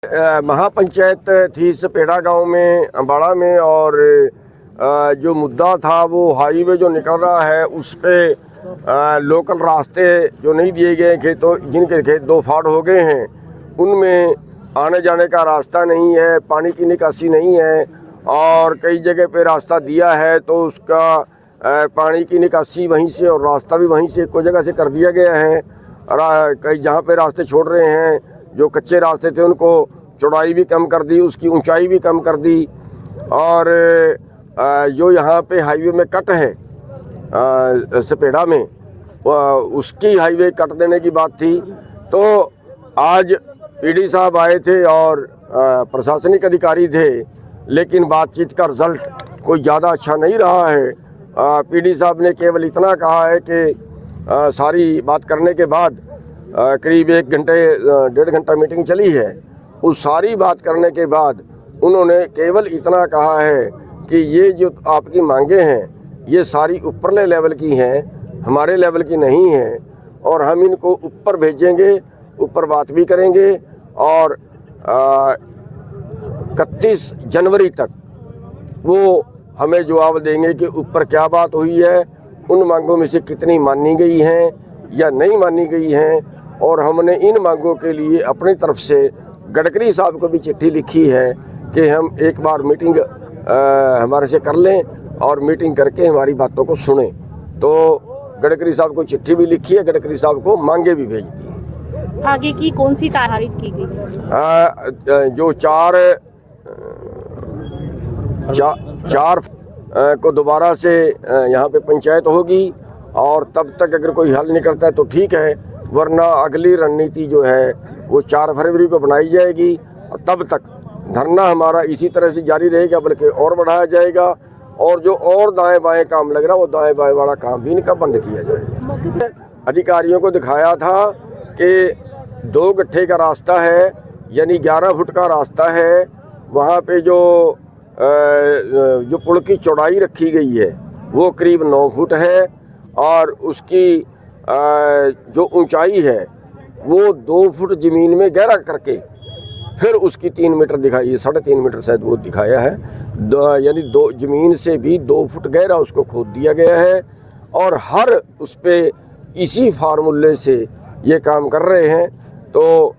महापंचायत थी सपेड़ा गांव में, अम्बाड़ा में, और जो मुद्दा था वो हाईवे जो निकल रहा है उस पे लोकल रास्ते जो नहीं दिए गए, खेतों जिनके खेत 2 फाड़ हो गए हैं उनमें आने जाने का रास्ता नहीं है, पानी की निकासी नहीं है, और कई जगह पे रास्ता दिया है तो उसका पानी की निकासी वहीं से और रास्ता भी वहीं से कोई जगह से कर दिया गया है। कई जहाँ पे रास्ते छोड़ रहे हैं, जो कच्चे रास्ते थे उनको चौड़ाई भी कम कर दी, उसकी ऊंचाई भी कम कर दी, और जो यहाँ पे हाईवे में कट है सपेड़ा में, उसकी हाईवे कट देने की बात थी। तो आज पीडी साहब आए थे और प्रशासनिक अधिकारी थे, लेकिन बातचीत का रिजल्ट कोई ज़्यादा अच्छा नहीं रहा है। पीडी साहब ने केवल इतना कहा है कि सारी बात करने के बाद करीब 1 घंटे 1.5 घंटा मीटिंग चली है, उस सारी बात करने के बाद उन्होंने केवल इतना कहा है कि ये जो आपकी मांगे हैं ये सारी ऊपरले लेवल की हैं, हमारे लेवल की नहीं हैं, और हम इनको ऊपर भेजेंगे, ऊपर बात भी करेंगे, और 31 जनवरी तक वो हमें जवाब देंगे कि ऊपर क्या बात हुई है, उन मांगों में से कितनी मानी गई हैं या नहीं मानी गई हैं। और हमने इन मांगों के लिए अपनी तरफ से गडकरी साहब को भी चिट्ठी लिखी है कि हम एक बार मीटिंग हमारे से कर लें और मीटिंग करके हमारी बातों को सुने। तो गडकरी साहब को चिट्ठी भी लिखी है, गडकरी साहब को मांगे भी भेज दी है। आगे की कौन सी तैयारी की गई? जो चार को दोबारा से यहाँ पे पंचायत होगी, और तब तक अगर कोई हल नहीं करता है तो ठीक है, वरना अगली रणनीति जो है वो 4 फरवरी को बनाई जाएगी, और तब तक धरना हमारा इसी तरह से जारी रहेगा, बल्कि और बढ़ाया जाएगा, और जो और दाएं बाएं काम लग रहा है वो दाएं बाएं वाला काम भी इनका बंद किया जाएगा। अधिकारियों को दिखाया था कि 2 गट्ठे का रास्ता है, यानी 11 फुट का रास्ता है, वहाँ पे जो पुल की चौड़ाई रखी गई है वो करीब 9 फुट है, और उसकी जो ऊंचाई है वो 2 फुट ज़मीन में गहरा करके फिर उसकी 3 मीटर दिखाई है, 3.5 मीटर शायद वो दिखाया है, यानी 2 ज़मीन से भी 2 फुट गहरा उसको खोद दिया गया है, और हर उस पे इसी फार्मूले से ये काम कर रहे हैं। तो